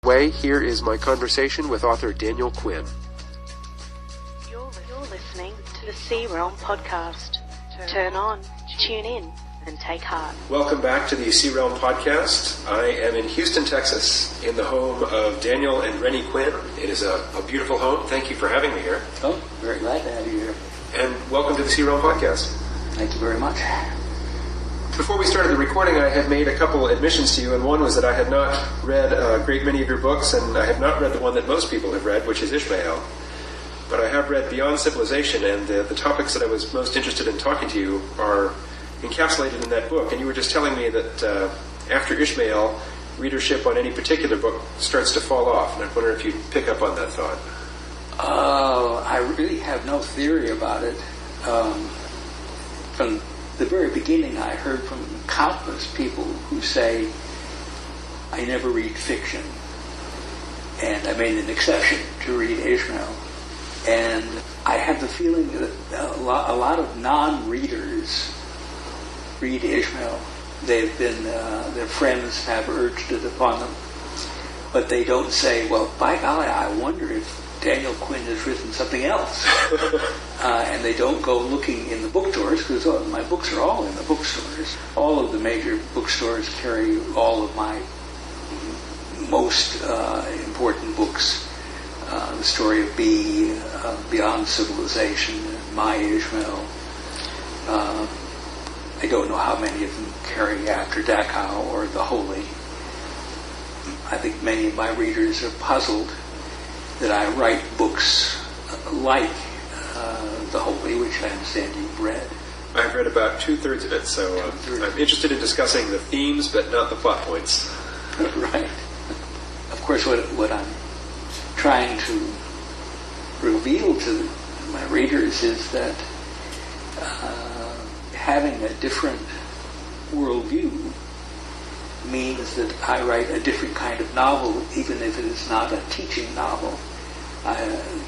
Here is my conversation with author Daniel Quinn. You're listening to the Sea Realm podcast. Turn on, tune in, and take heart. Welcome back to the Sea Realm podcast. I am in Houston, Texas, in the home of Daniel and Rennie Quinn. It is a beautiful home. Thank you for having me here. Oh, very glad to have you here. And welcome to the Sea Realm podcast. Thank you very much. Before we started the recording, I had made a couple admissions to you, and one was that I had not read a great many of your books, and I have not read the one that most people have read, which is Ishmael. But I have read Beyond Civilization, and the topics that I was most interested in talking to you are encapsulated in that book. And you were just telling me that after Ishmael, readership on any particular book starts to fall off, and I wonder if you'd pick up on that thought. I really have no theory about it. From the very beginning, I heard from countless people who say, I never read fiction. And I made an exception to read Ishmael. And I have the feeling that a lot of non-readers read Ishmael. They've been, their friends have urged it upon them. But they don't say, well, by golly, I wonder if Daniel Quinn has written something else. And they don't go looking in the bookstores, because my books are all in the bookstores. All of the major bookstores carry all of my most important books. The Story of B, Beyond Civilization, My Ishmael. I don't know how many of them carry After Dachau or The Holy. I think many of my readers are puzzled that I write books like The Holy, which I understand you've read. I've read about two-thirds of it, so I'm interested in discussing the themes, but not the plot points. Right. Of course, what I'm trying to reveal to my readers is that having a different worldview means that I write a different kind of novel, even if it is not a teaching novel.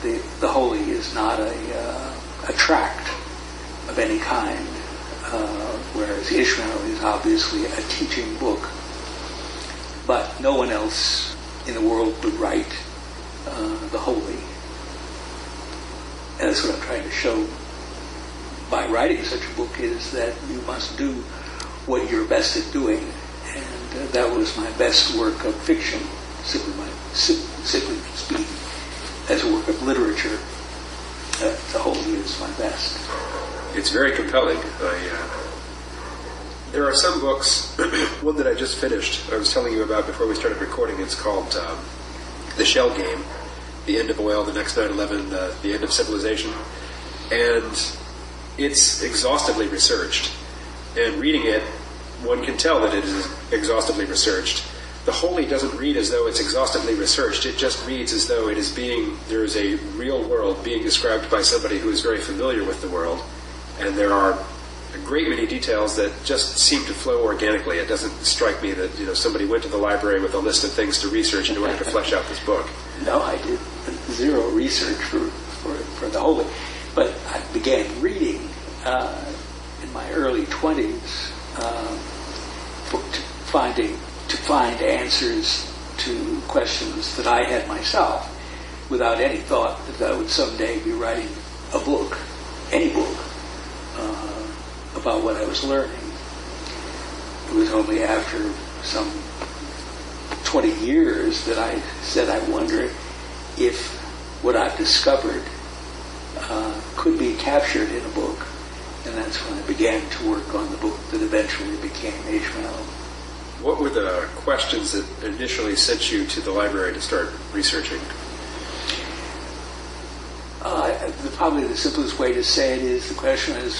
The Holy is not a tract of any kind, whereas Ishmael is obviously a teaching book. But no one else in the world would write The Holy. And that's what I'm trying to show by writing such a book, is that you must do what you're best at doing. And that was my best work of fiction, simply speaking. As a work of literature, The Holy is my best. It's very compelling. There are some books, one that I just finished, I was telling you about before we started recording. It's called The Shell Game, The End of Oil, The Next 9/11, The End of Civilization. And it's exhaustively researched. And reading it, one can tell that it is exhaustively researched. The Holy doesn't read as though it's exhaustively researched. It just reads as though there is a real world being described by somebody who is very familiar with the world. And there are a great many details that just seem to flow organically. It doesn't strike me that somebody went to the library with a list of things to research in order to flesh out this book. No, I did zero research for The Holy. But I began reading in my early 20s to find answers to questions that I had myself, without any thought that I would someday be writing a book, any book, about what I was learning. It was only after some 20 years that I said, I wonder if what I've discovered could be captured in a book. And that's when I began to work on the book that eventually became Ishmael. What were the questions that initially sent you to the library to start researching? Probably the simplest way to say it is, the question is,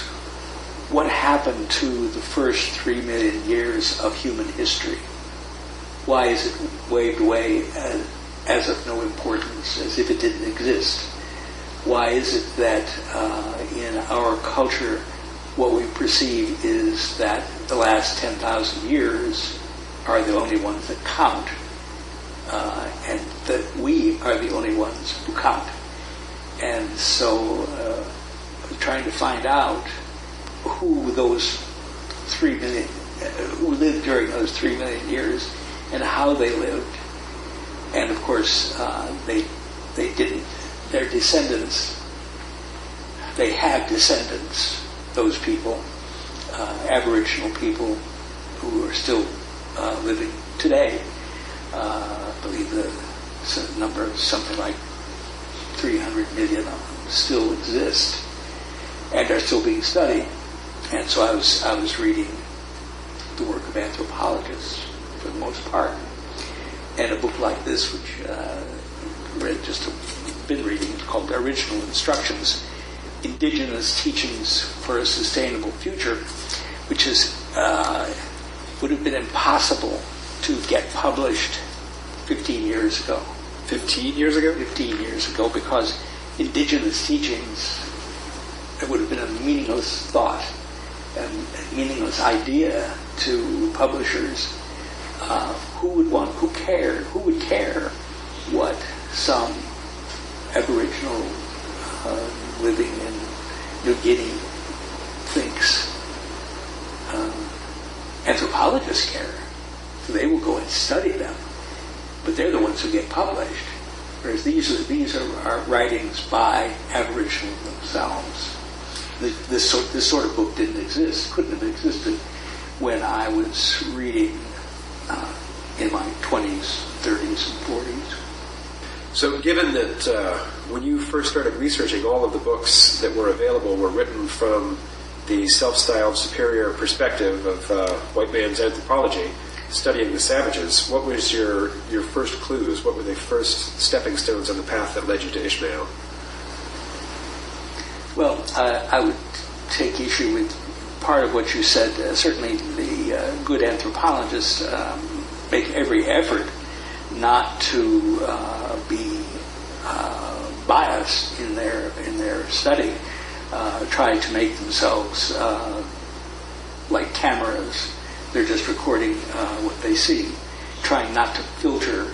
what happened to the first 3 million years of human history? Why is it waved away as of no importance, as if it didn't exist? Why is it that in our culture what we perceive is that the last 10,000 years are the only ones that count, and that we are the only ones who count? And so I'm trying to find out who those 3 million, who lived during those 3 million years, and how they lived. And course, they didn't. Their descendants, they have descendants. Those people, Aboriginal people, who are still living today. I believe the number is something like 300 million of them still exist and are still being studied. And so I was reading the work of anthropologists for the most part, and a book like this, which been reading, called Original Instructions: Indigenous Teachings for a Sustainable Future, which would have been impossible to get published 15 years ago. 15 years ago? 15 years ago, because indigenous teachings, it would have been a meaningless thought, a meaningless idea to publishers. Who would care what some Aboriginal living in New Guinea thinks? Anthropologists care. So they will go and study them, but they're the ones who get published. Whereas these are writings by Aboriginals themselves. This sort of book couldn't have existed when I was reading in my 20s, 30s, and 40s. So given that when you first started researching, all of the books that were available were written from the self-styled superior perspective of white man's anthropology, studying the savages, what was your first clues? What were the first stepping stones on the path that led you to Ishmael? Well, I would take issue with part of what you said. Certainly the good anthropologists make every effort not to be biased in their study, trying to make themselves like cameras. They're just recording what they see, trying not to filter,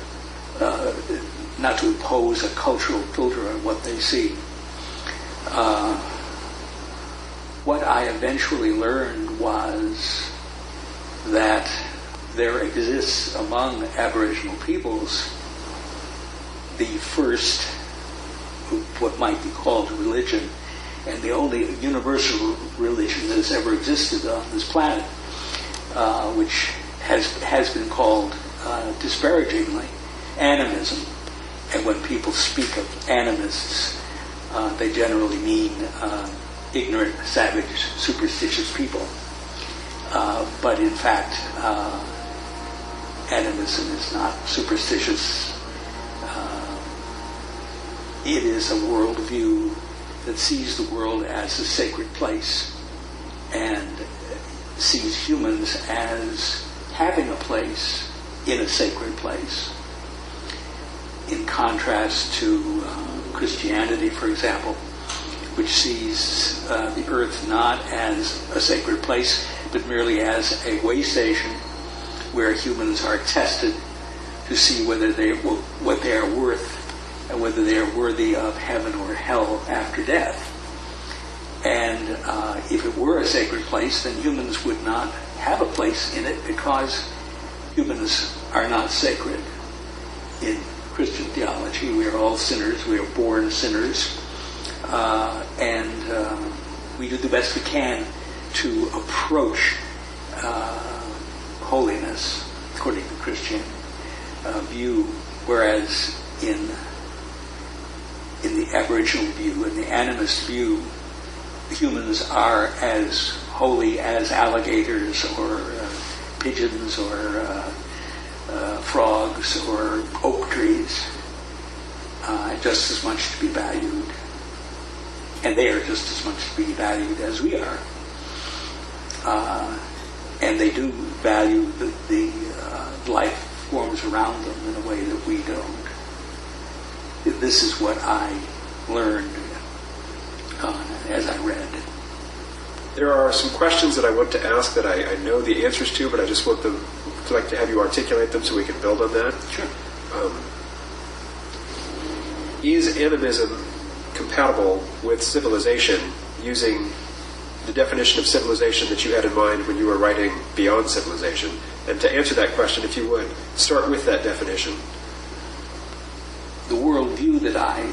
not to impose a cultural filter on what they see. What I eventually learned was that there exists among Aboriginal peoples the first, what might be called religion, and the only universal religion that has ever existed on this planet, which has been called disparagingly animism. And when people speak of animists, they generally mean ignorant, savage, superstitious people. But in fact, animism is not superstitious. It is a worldview that sees the world as a sacred place and sees humans as having a place in a sacred place. In contrast to Christianity, for example, which sees the earth not as a sacred place, but merely as a way station where humans are tested to see what they are worth and whether they are worthy of heaven or hell after death. And if it were a sacred place, then humans would not have a place in it, because humans are not sacred. In Christian theology, we are all sinners. We are born sinners. And we do the best we can to approach holiness according to Christian view, whereas in the Aboriginal view, in the animist view, humans are as holy as alligators or pigeons or frogs or oak trees, just as much to be valued. And they are just as much to be valued as we are. And they do value the life forms around them in a way that we don't. This is what I learned as I read. There are some questions that I want to ask that I know the answers to, but I just want to like to have you articulate them so we can build on that. Sure. Is animism compatible with civilization, using the definition of civilization that you had in mind when you were writing Beyond Civilization? And to answer that question, if you would, start with that definition. the worldview that I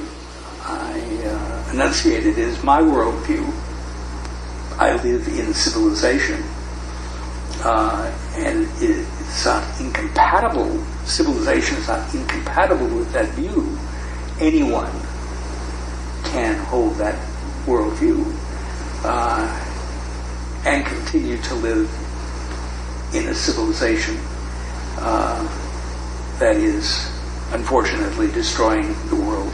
enunciated is my worldview. I live in civilization, and it's not incompatible. Civilization is not incompatible with that view. Anyone can hold that worldview and continue to live in a civilization that is unfortunately destroying the world.